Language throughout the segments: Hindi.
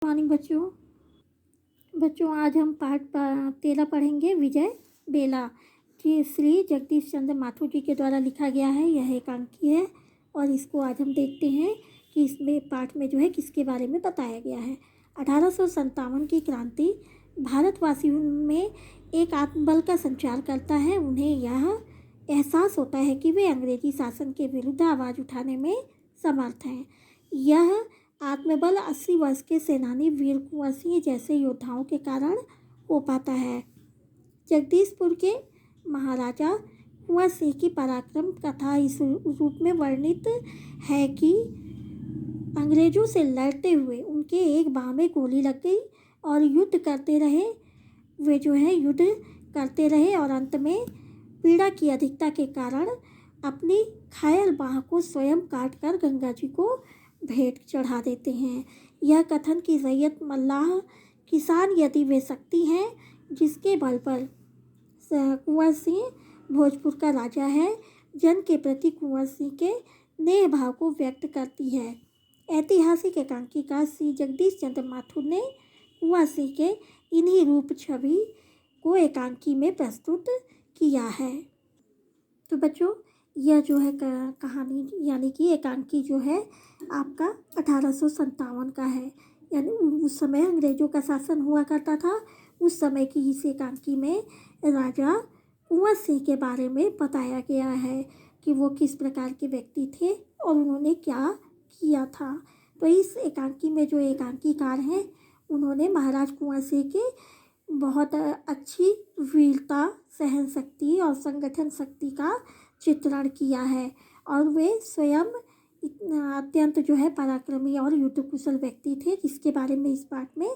मॉर्निंग बच्चों आज हम पाठ 13 पढ़ेंगे। विजय बेला कि श्री जगदीश चंद्र माथुर जी के द्वारा लिखा गया है। यह एकांकी है और इसको आज हम देखते हैं कि इसमें पाठ में जो है किसके बारे में बताया गया है। 1857 की क्रांति भारतवासियों में एक आत्मबल का संचार करता है। उन्हें यह एहसास होता है कि वे अंग्रेजी शासन के विरुद्ध आवाज़ उठाने में समर्थ हैं। यह आत्मबल 80 वर्ष के सेनानी वीर कुंवर सिंह जैसे योद्धाओं के कारण हो पाता है। जगदीशपुर के महाराजा कुंवर सिंह की पराक्रम कथा इस रूप में वर्णित है कि अंग्रेजों से लड़ते हुए उनके एक बाह में गोली लग गई और युद्ध करते रहे और अंत में पीड़ा की अधिकता के कारण अपनी घायल बाह को स्वयं काट कर गंगा जी को भेंट चढ़ा देते हैं। यह कथन की रैयत मल्लाह किसान यदि वे शक्ति हैं जिसके बल पर कुंवर सिंह भोजपुर का राजा है, जन के प्रति कुंवर सिंह के नेह भाव को व्यक्त करती है। ऐतिहासिक एकांकीकार श्री जगदीश चंद्र माथुर ने कुंवर सिंह के इन्हीं रूप छवि को एकांकी में प्रस्तुत किया है। तो बच्चों यह जो है कहानी यानी कि एकांकी जो है आपका 1857 का है। यानी उस समय अंग्रेजों का शासन हुआ करता था। उस समय की इस एकांकी में राजा कुंवर सिंह के बारे में बताया गया है कि वो किस प्रकार के व्यक्ति थे और उन्होंने क्या किया था। तो इस एकांकी में जो एकांकीकार हैं उन्होंने महाराज कुंवर सिंह के बहुत अच्छी वीरता, सहन शक्ति और संगठन शक्ति का चित्रण किया है और वे स्वयं अत्यंत जो है पराक्रमी और युद्ध कुशल व्यक्ति थे, जिसके बारे में इस पाठ में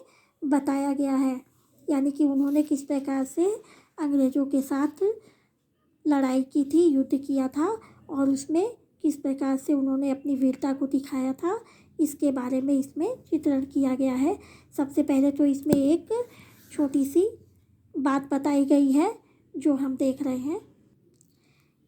बताया गया है। यानी कि उन्होंने किस प्रकार से अंग्रेजों के साथ लड़ाई की थी, युद्ध किया था और उसमें किस प्रकार से उन्होंने अपनी वीरता को दिखाया था, इसके बारे में इसमें चित्रण किया गया है। सबसे पहले तो इसमें एक छोटी सी बात बताई गई है जो हम देख रहे हैं।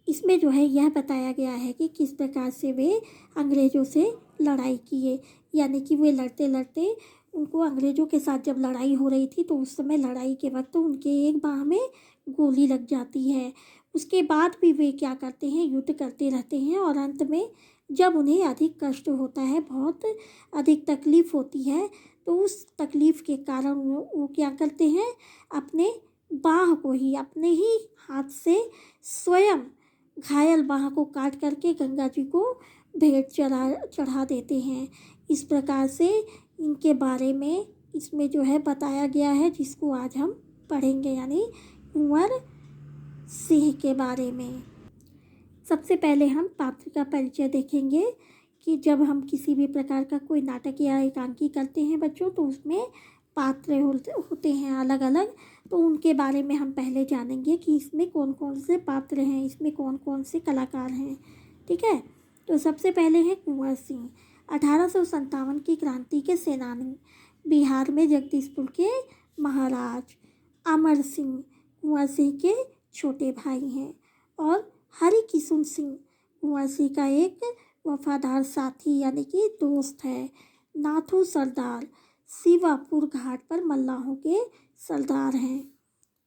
इसमें जो है यह बताया गया है कि किस प्रकार से वे अंग्रेज़ों से लड़ाई किए। यानी कि वे लड़ते लड़ते उनको अंग्रेज़ों के साथ जब लड़ाई हो रही थी तो उस समय लड़ाई के वक्त उनके एक बाह में गोली लग जाती है। उसके बाद भी वे क्या करते हैं, युद्ध करते रहते हैं और अंत में जब उन्हें अधिक कष्ट होता है, बहुत अधिक तकलीफ़ होती है, तो उस तकलीफ़ के कारण वो क्या करते हैं, अपने बाह को ही अपने ही हाथ से स्वयं घायल बाह को काट करके गंगा जी को भेंट चढ़ा देते हैं। इस प्रकार से इनके बारे में इसमें जो है बताया गया है, जिसको आज हम पढ़ेंगे, यानी कुंवर सिंह के बारे में। सबसे पहले हम पात्र का परिचय देखेंगे कि जब हम किसी भी प्रकार का कोई नाटक या एकांकी करते हैं बच्चों, तो उसमें पात्र होते हैं अलग अलग। तो उनके बारे में हम पहले जानेंगे कि इसमें कौन कौन से पात्र हैं, इसमें कौन कौन से कलाकार हैं। ठीक है, तो सबसे पहले है कुंवर सिंह। 1857 की क्रांति के सेनानी, बिहार में जगदीशपुर के महाराज अमर सिंह कुंवर सिंह के छोटे भाई हैं और हरिकिशन सिंह कुंवर सिंह का एक वफादार साथी यानी कि दोस्त है। नाथू सरदार शिवापुर घाट पर मल्लाहों के सरदार हैं।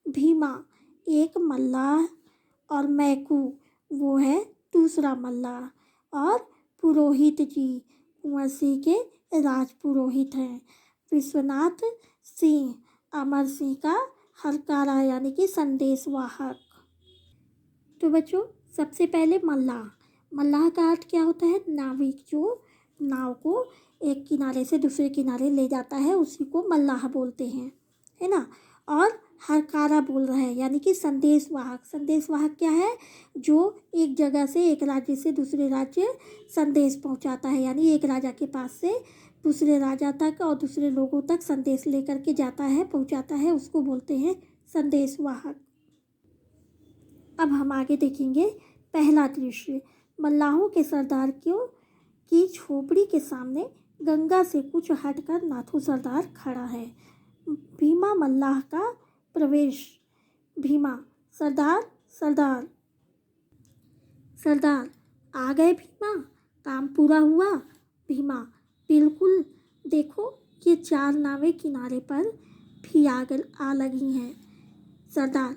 भीमा एक मल्लाह और मैकू वो है दूसरा मल्लाह और पुरोहित जी कुंवर सिंह के राज पुरोहित हैं। विश्वनाथ सिंह अमर सिंह का हरकारा यानी कि संदेशवाहक। तो बच्चों सबसे पहले मल्लाह का अर्थ क्या होता है, नाविक जो नाव को एक किनारे से दूसरे किनारे ले जाता है, उसी को मल्लाह बोलते हैं, है ना। और हरकारा बोल रहा है यानी कि संदेशवाहक क्या है, जो एक जगह से एक राज्य से दूसरे राज्य संदेश पहुंचाता है। यानी एक राजा के पास से दूसरे राजा तक और दूसरे लोगों तक संदेश लेकर के जाता है, पहुंचाता है, उसको बोलते हैं संदेशवाहक। अब हम आगे देखेंगे पहला दृश्य। मल्लाहों के सरदार की झोपड़ी के सामने गंगा से कुछ हटकर नाथू सरदार खड़ा है। भीमा मल्लाह का प्रवेश। भीमा सरदार आ गए भीमा, काम पूरा हुआ। भीमा बिल्कुल, देखो ये 4 नावें किनारे पर भी आ लगी हैं। सरदार,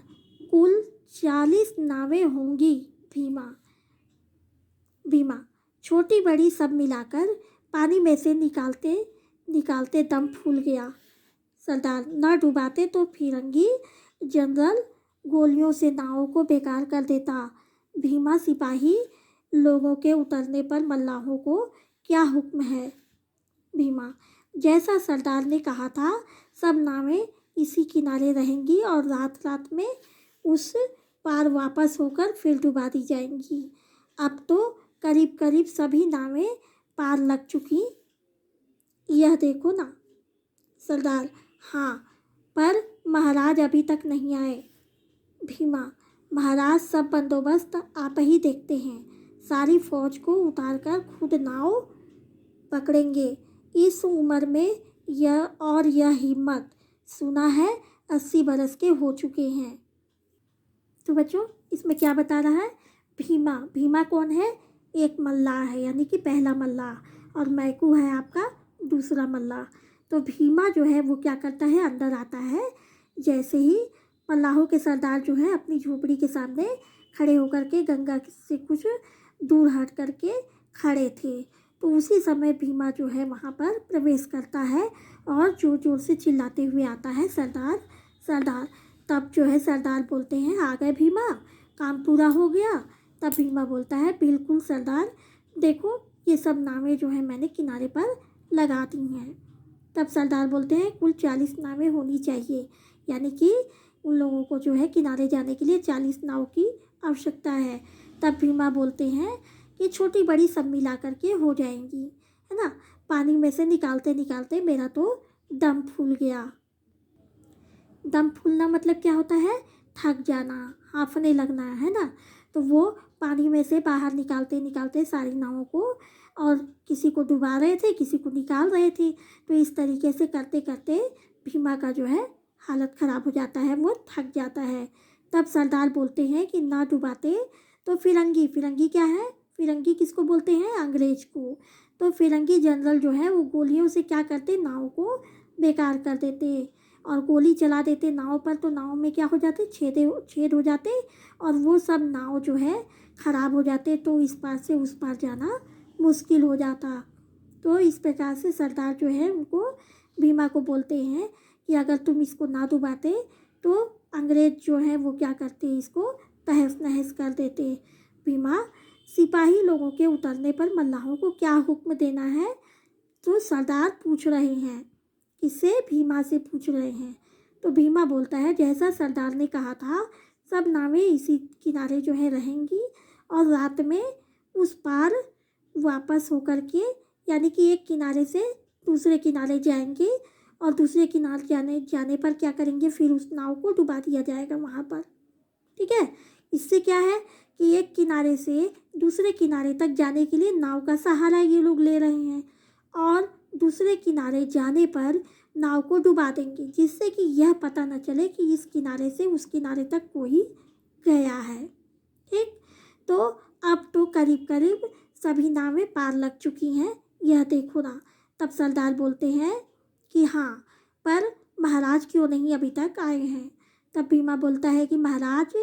कुल 40 नावें होंगी। भीमा भीमा छोटी बड़ी सब मिलाकर पानी में से निकालते निकालते दम फूल गया। सरदार, न डुबाते तो फिरंगी जनरल गोलियों से नावों को बेकार कर देता। भीमा सिपाही लोगों के उतरने पर मल्लाहों को क्या हुक्म है? भीमा, जैसा सरदार ने कहा था सब नावें इसी किनारे रहेंगी और रात रात में उस पार वापस होकर फिर डुबा दी जाएंगी। अब तो करीब करीब सभी नावें पार लग चुकी, यह देखो ना। सरदार, हाँ, पर महाराज अभी तक नहीं आए। भीमा, महाराज सब बंदोबस्त आप ही देखते हैं। सारी फौज को उतारकर खुद नाव पकड़ेंगे। इस उम्र में यह हिम्मत, सुना है 80 बरस के हो चुके हैं। तो बच्चों, इसमें क्या बता रहा है? भीमा कौन है? एक मल्लाह है, यानी कि पहला मल्लाह, और मैकू है आपका दूसरा मल्लाह। तो भीमा जो है वो क्या करता है, अंदर आता है। जैसे ही मल्लाहों के सरदार जो है अपनी झोपड़ी के सामने खड़े होकर के गंगा से कुछ दूर हट करके खड़े थे, तो उसी समय भीमा जो है वहाँ पर प्रवेश करता है और जोर जोर से चिल्लाते हुए आता है, सरदार सरदार। तब जो है सरदार बोलते हैं, आ गए भीमा, काम पूरा हो गया। तब भीमा बोलता है, बिल्कुल सरदार, देखो ये सब नावें जो है मैंने किनारे पर लगा दी हैं। तब सरदार बोलते हैं, कुल 40 नावें होनी चाहिए, यानी कि उन लोगों को जो है किनारे जाने के लिए 40 नाव की आवश्यकता है। तब भीमा बोलते हैं कि छोटी बड़ी सब मिला करके हो जाएंगी, है ना। पानी में से निकालते निकालते मेरा तो दम फूल गया। दम फूलना मतलब क्या होता है? थक जाना, हांफने लगना, है ना। तो वो पानी में से बाहर निकालते निकालते सारी नावों को, और किसी को डुबा रहे थे, किसी को निकाल रहे थे। तो इस तरीके से करते करते भीमा का जो है हालत ख़राब हो जाता है, वो थक जाता है। तब सरदार बोलते हैं कि ना डुबाते तो फिरंगी क्या है? फिरंगी किसको बोलते हैं? अंग्रेज को। तो फिरंगी जनरल जो है वो गोलियों से क्या करते, नाव को बेकार कर देते, और गोली चला देते नाव पर। तो नाव में क्या हो जाते, छेद हो जाते, और वो सब नाव जो है ख़राब हो जाते। तो इस पार से उस पार जाना मुश्किल हो जाता। तो इस प्रकार से सरदार जो है उनको, भीमा को बोलते हैं कि अगर तुम इसको ना डुबाते तो अंग्रेज जो है वो क्या करते, इसको तहस नहस कर देते। भीमा, सिपाही लोगों के उतरने पर मल्लाहों को क्या हुक्म देना है? तो सरदार पूछ रहे हैं। किससे? भीमा से पूछ रहे हैं। तो भीमा बोलता है, जैसा सरदार ने कहा था सब नावें इसी किनारे जो है रहेंगी, और रात में उस पार वापस होकर के, यानी कि एक किनारे से दूसरे किनारे जाएंगे, और दूसरे किनारे जाने पर क्या करेंगे, फिर उस नाव को डुबा दिया जाएगा वहाँ पर। ठीक है। इससे क्या है कि एक किनारे से दूसरे किनारे तक जाने के लिए नाव का सहारा ये लोग ले रहे हैं, और दूसरे किनारे जाने पर नाव को डुबा देंगे, जिससे कि यह पता न चले कि इस किनारे से उस किनारे तक कोई गया है। ठीक। तो अब तो करीब करीब सभी नावें पार लग चुकी हैं, यह देखो ना। तब सरदार बोलते हैं कि हाँ, पर महाराज क्यों नहीं अभी तक आए हैं? तब भीमा बोलता है कि महाराज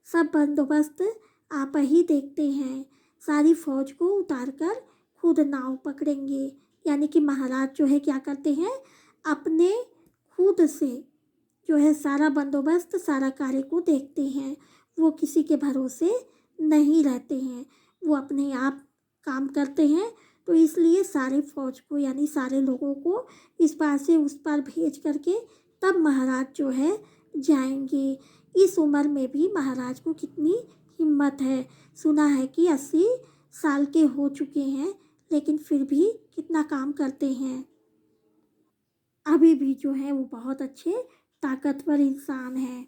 सब बंदोबस्त आप ही देखते हैं, सारी फौज को उतारकर खुद नाव पकड़ेंगे। यानी कि महाराज जो है क्या करते हैं, अपने खुद से जो है सारा बंदोबस्त, सारा कार्य को देखते हैं। वो किसी के भरोसे नहीं रहते हैं, वो अपने आप काम करते हैं। तो इसलिए सारे फौज को, यानी सारे लोगों को इस पार से उस पार भेज करके तब महाराज जो है जाएंगे। इस उम्र में भी महाराज को कितनी हिम्मत है। सुना है कि 80 साल के हो चुके हैं, लेकिन फिर भी कितना काम करते हैं। अभी भी जो है वो बहुत अच्छे ताकतवर इंसान हैं।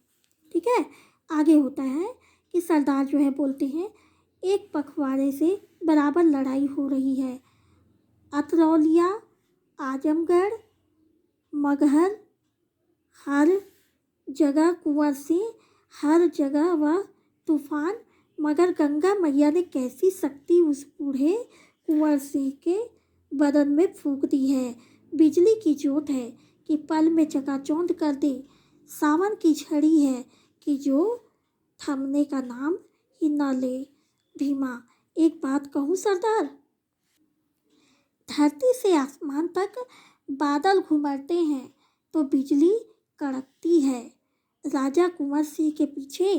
ठीक है। आगे होता है कि सरदार जो है बोलते हैं, एक पखवाड़े से बराबर लड़ाई हो रही है। अतरौलिया, आजमगढ़, मगहर, हर जगह कुंवर सिंह, हर जगह वह तूफान। मगर गंगा मैया ने कैसी शक्ति उस बूढ़े कुंवर सिंह के बदन में फूंक दी है। बिजली की जोत है कि पल में चकाचौंध कर दे, सावन की झड़ी है कि जो थमने का नाम ही न ले। भीमा, एक बात कहूँ सरदार, धरती से आसमान तक बादल घुमड़ते हैं तो बिजली कड़कती है। राजा कुंवर सिंह के पीछे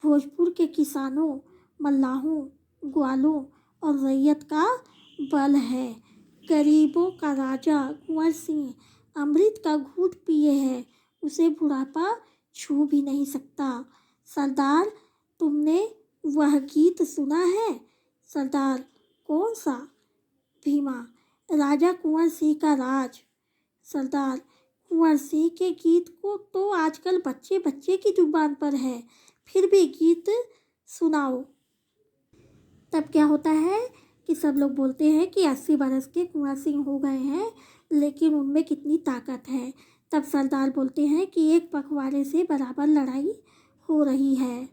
भोजपुर के किसानों, मल्लाहों, ग्वालों और रैयत का बल है। गरीबों का राजा कुंवर सिंह अमृत का घूंट पिए है, उसे बुढ़ापा छू भी नहीं सकता। सरदार, तुमने वह गीत सुना है? सरदार, कौन सा? भीमा, राजा कुंवर सिंह का राज। सरदार, कुंवर सिंह के गीत को तो आजकल बच्चे बच्चे की जुबान पर है, फिर भी गीत सुनाओ। तब क्या होता है कि सब लोग बोलते हैं कि 80 बरस के कुंवर सिंह हो गए हैं, लेकिन उनमें कितनी ताकत है। तब सरदार बोलते हैं कि एक पखवाड़े से बराबर लड़ाई हो रही है।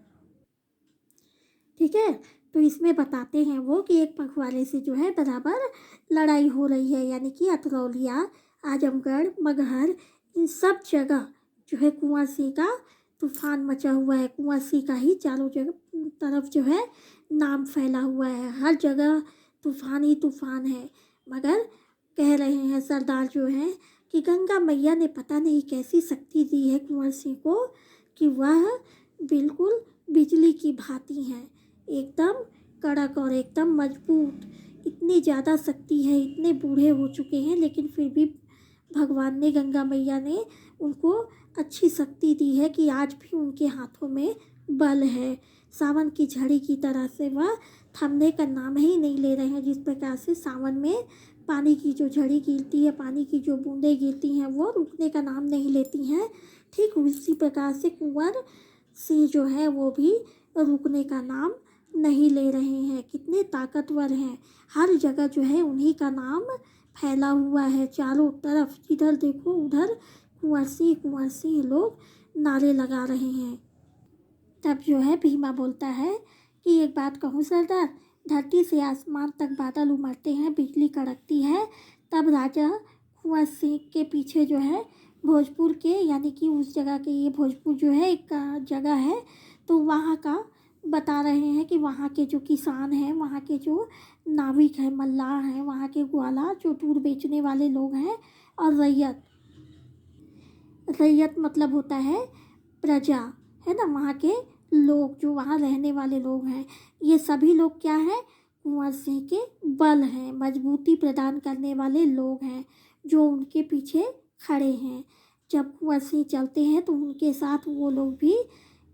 ठीक है, तो इसमें बताते हैं वो कि एक पखवाड़े से जो है बराबर लड़ाई हो रही है, यानी कि अतरौलिया, आजमगढ़, मगहर, इन सब जगह जो है कुंवर सिंह का तूफान मचा हुआ है। कुंवर सिंह का ही चारों जगह तरफ जो है नाम फैला हुआ है, हर जगह तूफान ही तूफान है। मगर कह रहे हैं सरदार जो हैं कि गंगा मैया ने पता नहीं कैसी शक्ति दी है कुंवर सिंह को कि वह बिल्कुल बिजली की भांति हैं, एकदम कड़क और एकदम मजबूत। इतनी ज़्यादा शक्ति है, इतने बूढ़े हो चुके हैं, लेकिन फिर भी भगवान ने, गंगा मैया ने उनको अच्छी शक्ति दी है कि आज भी उनके हाथों में बल है। सावन की झड़ी की तरह से वह थमने का नाम ही नहीं ले रहे हैं। जिस प्रकार से सावन में पानी की जो झड़ी गिरती है, पानी की जो बूंदें गिरती हैं, वो रुकने का नाम नहीं लेती हैं, ठीक उसी प्रकार से कुंवर सिंह जो है वो भी रुकने का नाम नहीं ले रहे हैं। कितने ताकतवर हैं, हर जगह जो है उन्हीं का नाम फैला हुआ है। चारों तरफ जिधर देखो उधर कुंवर सिंह लोग नारे लगा रहे हैं। तब जो है भीमा बोलता है कि एक बात कहूँ सरदार, धरती से आसमान तक बादल उमड़ते हैं, बिजली कड़कती है। तब राजा कुंवर सिंह के पीछे जो है भोजपुर के, यानी कि उस जगह के, ये भोजपुर जो है एक जगह है, तो वहाँ का बता रहे हैं कि वहाँ के जो किसान हैं, वहाँ के जो नाविक हैं, मल्लाह हैं, वहाँ के ग्वाला जो दूध बेचने वाले लोग हैं, और रैयत, रैयत मतलब होता है प्रजा, है ना, वहाँ के लोग जो वहाँ रहने वाले लोग हैं, ये सभी लोग क्या हैं? कुंवर सिंह के बल हैं, मजबूती प्रदान करने वाले लोग हैं, जो उनके पीछे खड़े हैं। जब कुंवर सिंह चलते हैं तो उनके साथ वो लोग भी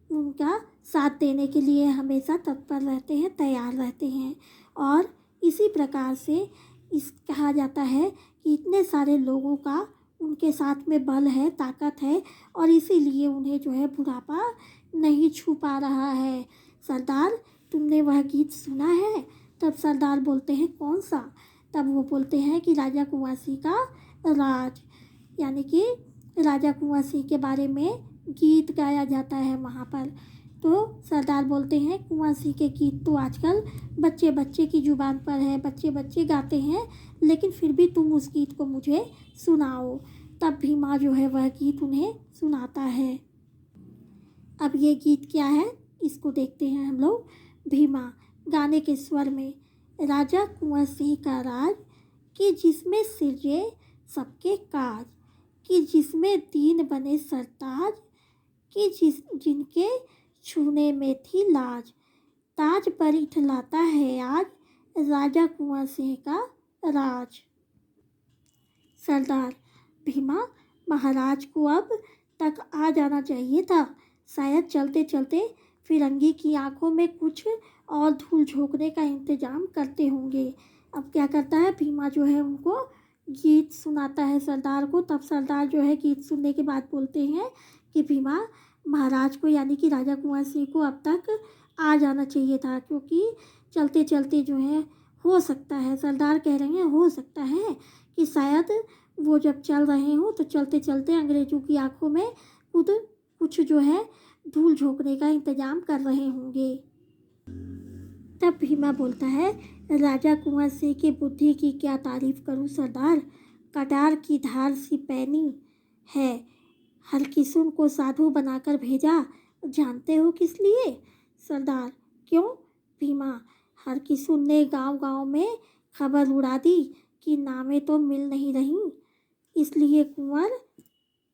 उनका साथ देने के लिए हमेशा तत्पर रहते हैं, तैयार रहते हैं। और इसी प्रकार से इस कहा जाता है कि इतने सारे लोगों का उनके साथ में बल है, ताकत है, और इसीलिए उन्हें जो है बुढ़ापा नहीं छू पा रहा है। सरदार, तुमने वह गीत सुना है? तब सरदार बोलते हैं कौन सा? तब वो बोलते हैं कि राजा कुंवर सिंह का राज, यानी कि राजा कुंवर सिंह के बारे में गीत गाया जाता है वहाँ पर। तो सरदार बोलते हैं कुंवर सिंह के गीत तो आजकल बच्चे बच्चे की जुबान पर है, बच्चे बच्चे गाते हैं, लेकिन फिर भी तुम उस गीत को मुझे सुनाओ। तब भीमा जो है वह गीत उन्हें सुनाता है। अब ये गीत क्या है, इसको देखते हैं हम लोग। भीमा गाने के स्वर में। राजा कुंवर सिंह का राज, कि जिसमें सिरजे सबके काज, कि जिसमें दीन बने सरताज, कि जिनके छूने में थी लाज, ताज पर इठलाता है आज राजा कुंवर सिंह का राज। सरदार, भीमा, महाराज को अब तक आ जाना चाहिए था, शायद चलते चलते फिरंगी की आंखों में कुछ और धूल झोंकने का इंतजाम करते होंगे। अब क्या करता है भीमा, जो है उनको गीत सुनाता है सरदार को। तब सरदार जो है गीत सुनने के बाद बोलते हैं कि भीमा, महाराज को, यानी कि राजा कुंवर सिंह को अब तक आ जाना चाहिए था, क्योंकि चलते चलते जो है हो सकता है, सरदार कह रहे हैं हो सकता है कि शायद वो जब चल रहे हों तो चलते चलते अंग्रेज़ों की आंखों में खुद कुछ जो है धूल झोंकने का इंतजाम कर रहे होंगे। तब भीमा बोलता है, राजा कुंवर सिंह की बुद्धि की क्या तारीफ़ करूं सरदार, कटार की धार सी पैनी है। हरकिशुन को साधु बनाकर भेजा, जानते हो किस लिए? सरदार, क्यों? भीमा, हरकिशुन ने गांव-गांव में खबर उड़ा दी कि नावें तो मिल नहीं रहीं, इसलिए कुंवर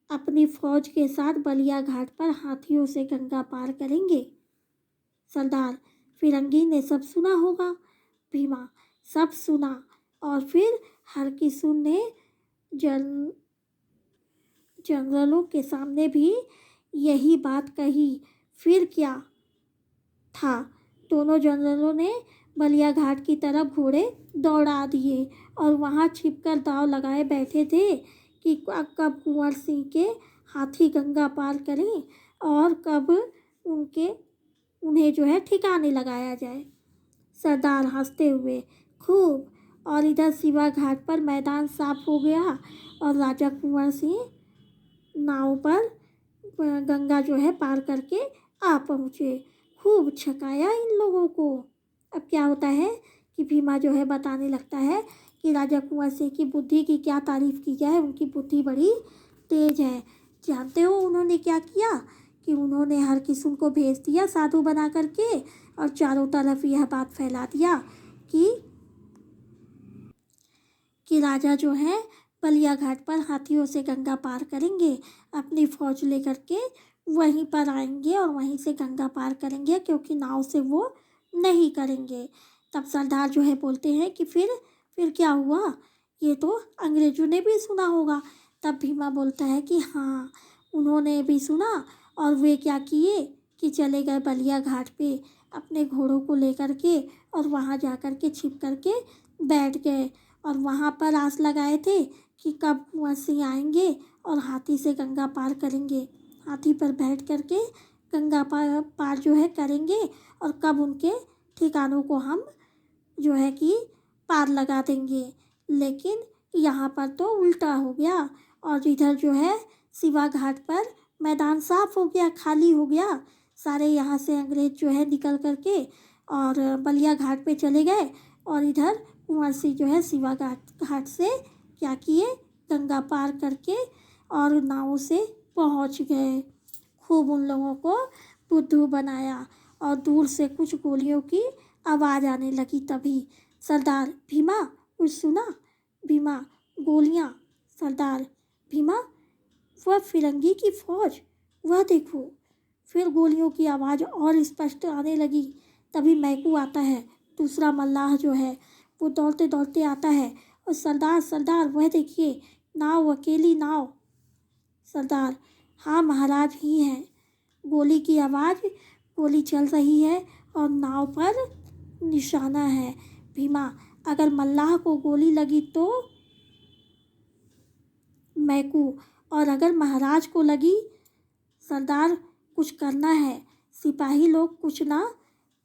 अपनी फौज के साथ बलिया घाट पर हाथियों से गंगा पार करेंगे। सरदार, फिरंगी ने सब सुना होगा। भीमा, सब सुना, और फिर हरकिशुन ने जन जनरलों के सामने भी यही बात कही। फिर क्या था? दोनों जनरलों ने बलिया घाट की तरफ घोड़े दौड़ा दिए और वहां छिपकर दांव लगाए बैठे थे कि कब कुंवर सिंह के हाथी गंगा पार करें और कब उन्हें जो है ठिकाने लगाया जाए। सरदार हंसते हुए, खूब। और इधर शिवा घाट पर मैदान साफ हो गया और राजा कुंवर सिंह नाव पर गंगा जो है पार करके आ पहुँचे। खूब छकाया इन लोगों को। अब क्या होता है कि भीमा जो है बताने लगता है कि राजा कुंवर सिंह की बुद्धि की क्या तारीफ की जाए, उनकी बुद्धि बड़ी तेज है। जानते हो उन्होंने क्या किया? कि उन्होंने हरकिशुन को भेज दिया साधु बना करके और चारों तरफ यह बात फैला दिया कि राजा जो है बलिया घाट पर हाथियों से गंगा पार करेंगे, अपनी फौज लेकर के वहीं पर आएंगे और वहीं से गंगा पार करेंगे, क्योंकि नाव से वो नहीं करेंगे। तब सरदार जो है बोलते हैं कि फिर क्या हुआ? ये तो अंग्रेजों ने भी सुना होगा। तब भीमा बोलता है कि हाँ, उन्होंने भी सुना, और वे क्या किए कि चले गए बलिया घाट पे अपने घोड़ों को लेकर के, और वहाँ जा कर के छिप कर के बैठ गए और वहाँ पर आस लगाए थे कि कब कुंवर सिंह आएंगे और हाथी से गंगा पार करेंगे, हाथी पर बैठ कर के गंगा पार जो है करेंगे, और कब उनके ठिकानों को हम जो है कि पार लगा देंगे। लेकिन यहाँ पर तो उल्टा हो गया, और इधर जो है शिवा घाट पर मैदान साफ हो गया, खाली हो गया। सारे यहाँ से अंग्रेज जो है निकल करके और बलिया घाट पे चले गए, और इधर कुंवर सिंह जो है शिवा घाट से क्या किए, गंगा पार करके और नावों से पहुँच गए। खूब उन लोगों को बुद्धू बनाया, और दूर से कुछ गोलियों की आवाज़ आने लगी। तभी सरदार, भीमा कुछ सुना? भीमा, गोलियाँ। सरदार, भीमा, वह फिरंगी की फौज, वह देखो। फिर गोलियों की आवाज़ और स्पष्ट आने लगी। तभी मैकू आता है, दूसरा मल्लाह जो है वो दौड़ते दौड़ते आता है, और सरदार सरदार वह देखिए, नाव, अकेली नाव। सरदार, हाँ महाराज ही हैं। गोली की आवाज़, गोली चल रही है और नाव पर निशाना है। भीमा, अगर मल्लाह को गोली लगी तो? मैकू, और अगर महाराज को लगी? सरदार, कुछ करना है, सिपाही लोग कुछ ना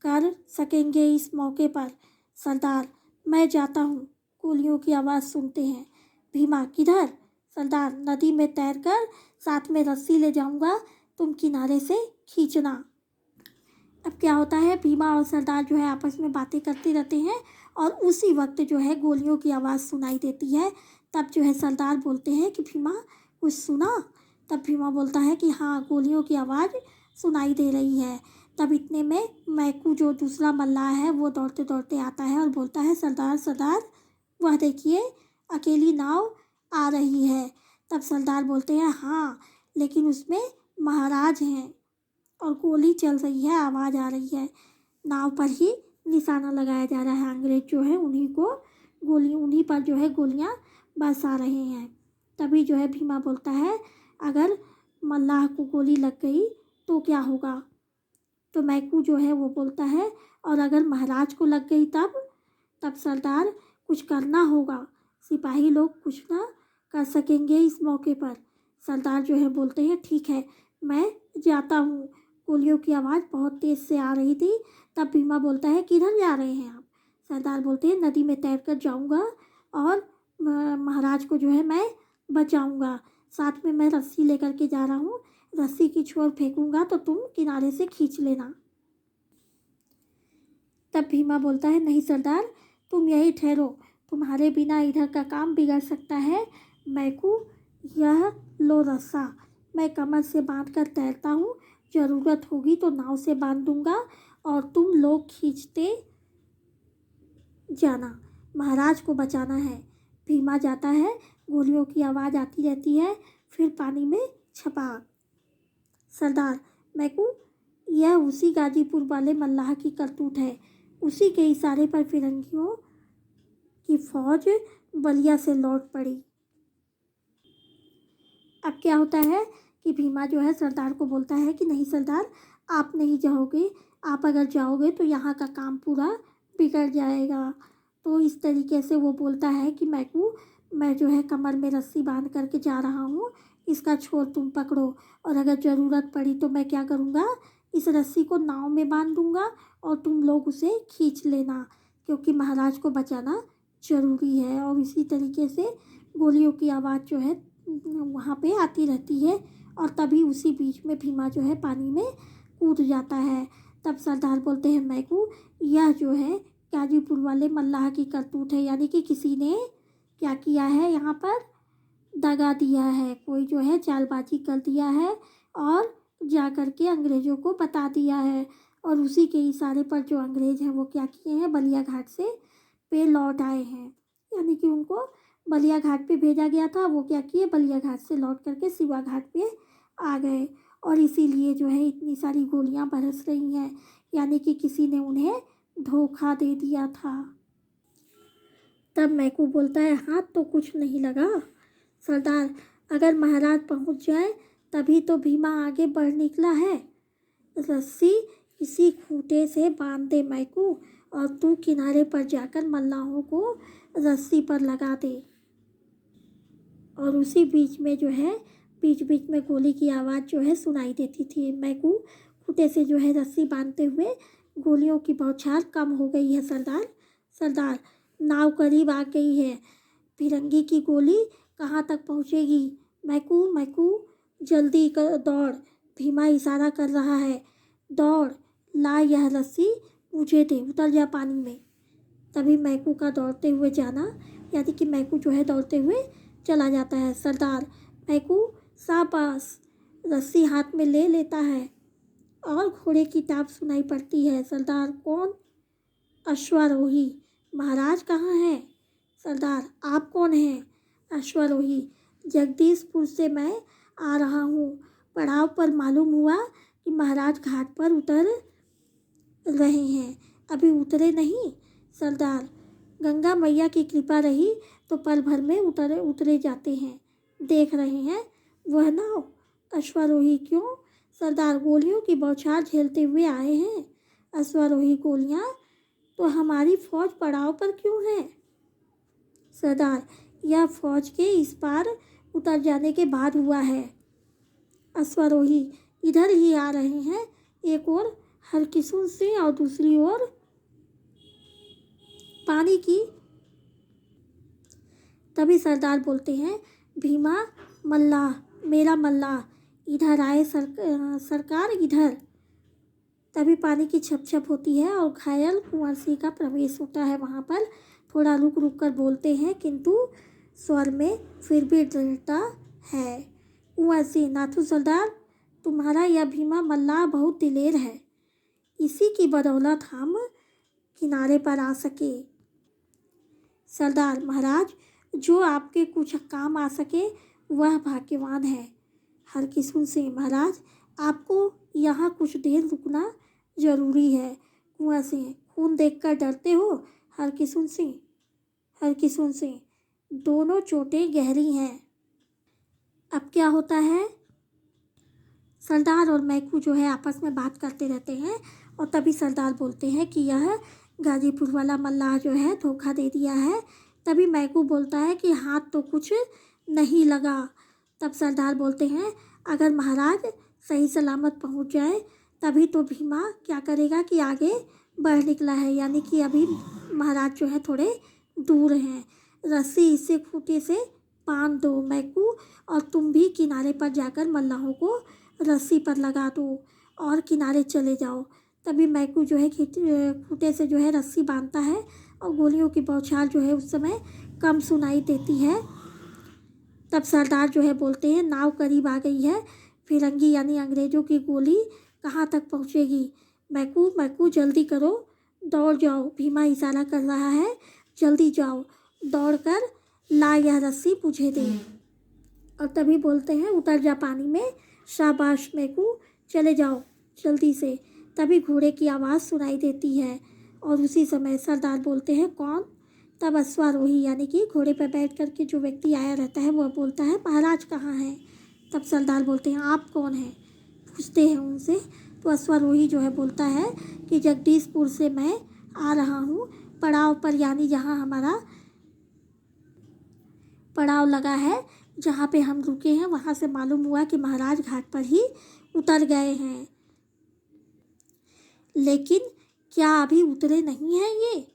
कर सकेंगे इस मौके पर। सरदार, मैं जाता हूँ, गोलियों की आवाज़ सुनते हैं। भीमा, किधर? सरदार, नदी में तैरकर साथ में रस्सी ले जाऊंगा, तुम किनारे से खींचना। अब क्या होता है, भीमा और सरदार जो है आपस में बातें करते रहते हैं, और उसी वक्त जो है गोलियों की आवाज़ सुनाई देती है। तब जो है सरदार बोलते हैं कि भीमा, कुछ सुना? तब भीमा बोलता है कि हाँ, गोलियों की आवाज़ सुनाई दे रही है। तब इतने में मैकू जो दूसरा मल्लाह है वो दौड़ते दौड़ते आता है और बोलता है, सरदार सरदार, वह देखिए, अकेली नाव आ रही है। तब सरदार बोलते हैं, हाँ, लेकिन उसमें महाराज हैं और गोली चल रही है, आवाज़ आ रही है। नाव पर ही निशाना लगाया जा रहा है, अंग्रेज जो है उन्हीं पर जो है गोलियां बरसा रहे हैं। तभी जो है भीमा बोलता है, अगर मल्लाह को गोली लग गई तो क्या होगा? तो मैकू जो है वो बोलता है, और अगर महाराज को लग गई तब सरदार, कुछ करना होगा, सिपाही लोग कुछ ना कर सकेंगे इस मौके पर। सरदार जो है बोलते हैं, ठीक है, मैं जाता हूँ। गोलियों की आवाज़ बहुत तेज़ से आ रही थी। तब भीमा बोलता है, किधर जा रहे हैं आप? सरदार बोलते हैं, नदी में तैर कर जाऊँगा और महाराज को जो है मैं बचाऊँगा। साथ में मैं रस्सी लेकर के जा रहा हूँ, रस्सी की छोर फेंकूँगा तो तुम किनारे से खींच लेना। तब भीमा बोलता है, नहीं सरदार, तुम यही ठहरो, तुम्हारे बिना इधर का काम बिगड़ सकता है। मैकू, यह लो रस्सा, मैं कमर से बांध कर तैरता हूँ, ज़रूरत होगी तो नाव से बांध दूंगा और तुम लोग खींचते जाना। महाराज को बचाना है। भीमा जाता है, गोलियों की आवाज़ आती रहती है, फिर पानी में छपाक। सरदार, मैकू, यह उसी गाजीपुर वाले मल्लाह की करतूत है। उसी के इशारे पर फिरंगियों की फौज बलिया से लौट पड़ी। अब क्या होता है कि भीमा जो है सरदार को बोलता है कि नहीं सरदार, आप नहीं जाओगे, आप अगर जाओगे तो यहाँ का काम पूरा बिगड़ जाएगा। तो इस तरीके से वो बोलता है कि मैकू, मैं जो है कमर में रस्सी बांध करके जा रहा हूँ, इसका छोर तुम पकड़ो, और अगर ज़रूरत पड़ी तो मैं क्या करूँगा, इस रस्सी को नाव में बांध दूँगा और तुम लोग उसे खींच लेना, क्योंकि महाराज को बचाना ज़रूरी है। और इसी तरीके से गोलियों की आवाज़ जो है वहाँ पे आती रहती है, और तभी उसी बीच में भीमा जो है पानी में कूद जाता है। तब सरदार बोलते हैं मैकू, यह जो है गाजीपुर वाले मल्लाह की करतूत है, यानी कि किसी ने क्या किया है, यहाँ पर दगा दिया है, कोई जो है चालबाजी कर दिया है और जा कर के अंग्रेज़ों को बता दिया है। और उसी के इशारे पर जो अंग्रेज़ हैं वो क्या किए हैं, बलिया घाट से पे लौट आए हैं, यानी कि उनको बलिया घाट पे भेजा गया था, वो क्या किए, बलिया घाट से लौट करके सिवा घाट पे आ गए। और इसीलिए जो है इतनी सारी गोलियां बरस रही हैं, यानी कि किसी ने उन्हें धोखा दे दिया था। तब मैकू बोलता है, हाथ तो कुछ नहीं लगा सरदार, अगर महाराज पहुंच जाए तभी तो। भीमा आगे बढ़ निकला है, रस्सी इसी खूंटे से बांध दे मैकू, और तू किनारे पर जाकर मल्लाहों को रस्सी पर लगा दे। और उसी बीच में जो है बीच बीच में गोली की आवाज़ जो है सुनाई देती थी। मैकू खूंटे से जो है रस्सी बांधते हुए, गोलियों की बौछार कम हो गई है सरदार। सरदार, नाव करीब आ गई है, फिरंगी की गोली कहाँ तक पहुँचेगी। मैकू, मैकू, जल्दी कर, दौड़, भीमा इशारा कर रहा है, दौड़, ला यह रस्सी मुझे दे, उतर जा पानी में। तभी मैकू का दौड़ते हुए जाना, यानी कि मैकू जो है दौड़ते हुए चला जाता है। सरदार, मैकू शाबाश, रस्सी हाथ में ले लेता है और घोड़े की टाप सुनाई पड़ती है। सरदार, कौन? अश्वारोही। महाराज कहाँ हैं? सरदार, आप कौन हैं? अश्वारोही, जगदीशपुर से मैं आ रहा हूँ। पड़ाव पर मालूम हुआ कि महाराज घाट पर उतर रहे हैं, अभी उतरे नहीं। सरदार, गंगा मैया की कृपा रही तो पल भर में उतरे जाते हैं, देख रहे हैं वह नाव। अश्वारोही, क्यों? सरदार, गोलियों की बौछार झेलते हुए आए हैं। अश्वारोही, गोलियां? तो हमारी फौज पड़ाव पर क्यों है? सरदार, यह फौज के इस पार उतर जाने के बाद हुआ है। अश्वारोही, इधर ही आ रहे हैं, एक ओर हरकिशुन से और दूसरी ओर पानी की। तभी सरदार बोलते हैं, भीमा, मल्लाह, मेरा मल्लाह, इधर आए सरकार, इधर। तभी पानी की छप छप होती है और घायल कुंवर सिंह का प्रवेश होता है वहाँ पर। थोड़ा रुक रुक कर बोलते हैं, किंतु स्वर में फिर भी दृढ़ता है। कुंवर सिंह, नाथू सरदार, तुम्हारा यह भीमा मल्लाह बहुत दिलेर है, इसी की बदौलत हम किनारे पर आ सके। सरदार, महाराज, जो आपके कुछ काम आ सके वह भाग्यवान है। हरकिशुन सिंह, महाराज, आपको यहाँ कुछ देर रुकना जरूरी है। कुंवर सिंह, खून देखकर डरते हो? हरकिशुन सिंह, हरकिशुन सिंह, दोनों चोटें गहरी हैं। अब क्या होता है, सरदार और मैकू जो है आपस में बात करते रहते हैं, और तभी सरदार बोलते हैं कि यह गाजीपुर वाला मल्लाह जो है धोखा दे दिया है। तभी मैकू बोलता है कि हाथ तो कुछ नहीं लगा। तब सरदार बोलते हैं, अगर महाराज सही सलामत पहुंच जाए तभी तो। भीमा क्या करेगा कि आगे बढ़ निकला है, यानी कि अभी महाराज जो है थोड़े दूर हैं। रस्सी इसे खूंटे से बांध दो मैकू, और तुम भी किनारे पर जाकर मल्लाहों को रस्सी पर लगा दो और किनारे चले जाओ। तभी मैकू जो है खूंटे से जो है रस्सी बांधता है और गोलियों की बौछार जो है उस समय कम सुनाई देती है। तब सरदार जो है बोलते हैं, नाव करीब आ गई है, फिरंगी यानी अंग्रेज़ों की गोली कहाँ तक पहुँचेगी। मैकू मैकू जल्दी करो, दौड़ जाओ। भीमा इशारा कर रहा है, जल्दी जाओ, दौड़ कर ला यह रस्सी मुझे दे। और तभी बोलते हैं, उतर जा पानी में, शाबाश मैकू, चले जाओ जल्दी से। तभी घोड़े की आवाज़ सुनाई देती है और उसी समय सरदार बोलते हैं, कौन। तब अश्वारोही यानी कि घोड़े पर बैठ कर के जो व्यक्ति आया रहता है वह बोलता है, महाराज कहाँ हैं। तब सरदार बोलते हैं, आप कौन हैं, पूछते हैं उनसे। तो अश्वारोही जो है बोलता है कि जगदीशपुर से मैं आ रहा हूँ, पड़ाव पर यानी जहाँ हमारा पड़ाव लगा है, जहाँ पे हम रुके हैं, वहाँ से मालूम हुआ कि महाराज घाट पर ही उतर गए हैं। लेकिन क्या अभी उतरे नहीं हैं ये।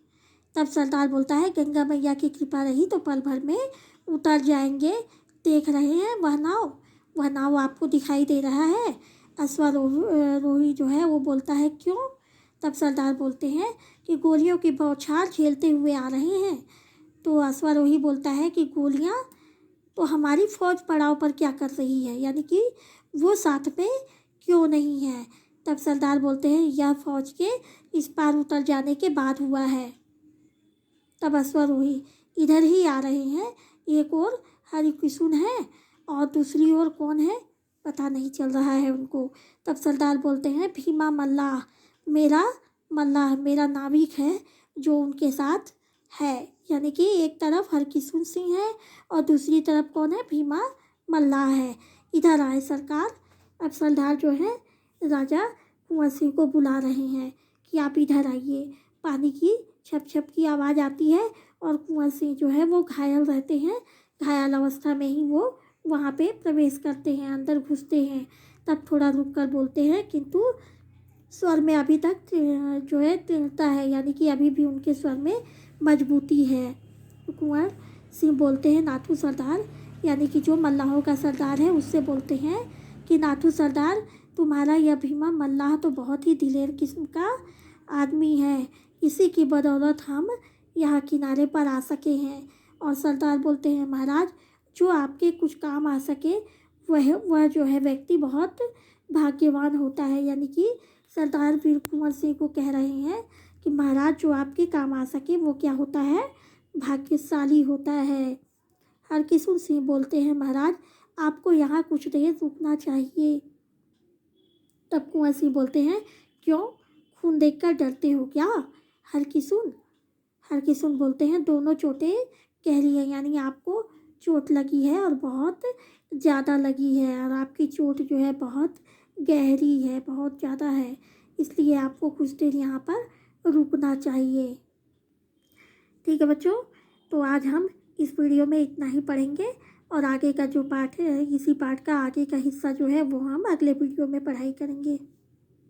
तब सरदार बोलता है, गंगा मैया की कृपा रही तो पल भर में उतर जाएंगे। देख रहे हैं वह नाव आपको दिखाई दे रहा है। अश्वारोही जो है वो बोलता है, क्यों। तब सरदार बोलते हैं कि गोलियों की बौछार झेलते हुए आ रहे हैं। तो अश्वारोही बोलता है कि गोलियाँ तो हमारी फौज पड़ाव पर क्या कर रही है, यानी कि वो साथ में क्यों नहीं है। तब सरदार बोलते हैं, यह फौज के इस पार उतर जाने के बाद हुआ है। तब अश्वारोही इधर ही आ रहे हैं, एक और हरिकिशुन है और दूसरी ओर कौन है पता नहीं चल रहा है उनको। तब सरदार बोलते हैं, भीमा मल्लाह, मेरा नाविक है जो उनके साथ है। यानी कि एक तरफ हरकिशुन सिंह है और दूसरी तरफ कौन है, भीमा मल्लाह है। इधर आए सरकार। अब सरदार जो है राजा कुंवर सिंह को बुला रहे हैं कि आप इधर आइए। पानी की छप छप की आवाज़ आती है और कुंवर सिंह जो है वो घायल रहते हैं। घायल अवस्था में ही वो वहाँ पे प्रवेश करते हैं, अंदर घुसते हैं। तब थोड़ा रुक कर बोलते हैं, किंतु स्वर में अभी तक जो है दृढ़ता है, यानी कि अभी भी उनके स्वर में मजबूती है। कुंवर सिंह बोलते हैं, नाथू सरदार, यानी कि जो मल्लाहों का सरदार है उससे बोलते हैं कि नाथू सरदार, तुम्हारा यह भीमा मल्लाह तो बहुत ही दिलेर किस्म का आदमी है। इसी की बदौलत हम यहाँ किनारे पर आ सके हैं। और सरदार बोलते हैं, महाराज, जो आपके कुछ काम आ सके वह जो है व्यक्ति बहुत भाग्यवान होता है। यानी कि सरदार वीर कुंवर सिंह को कह रहे हैं कि महाराज, जो आपके काम आ सके वो क्या होता है, भाग्यशाली होता है। हरकिशुन सिंह बोलते हैं, महाराज, आपको यहाँ कुछ देर रुकना चाहिए। तब कुंवर सिंह बोलते हैं, क्यों, खून देखकर डरते हो क्या। हरकिशुन बोलते हैं, दोनों चोटें गहरी है, यानी आपको चोट लगी है और बहुत ज़्यादा लगी है, और आपकी चोट जो है बहुत गहरी है, बहुत ज़्यादा है, इसलिए आपको कुछ देर यहाँ पर रुकना चाहिए। ठीक है बच्चों, तो आज हम इस वीडियो में इतना ही पढ़ेंगे और आगे का जो पाठ है, इसी पाठ का आगे का हिस्सा जो है वो हम अगले वीडियो में पढ़ाई करेंगे।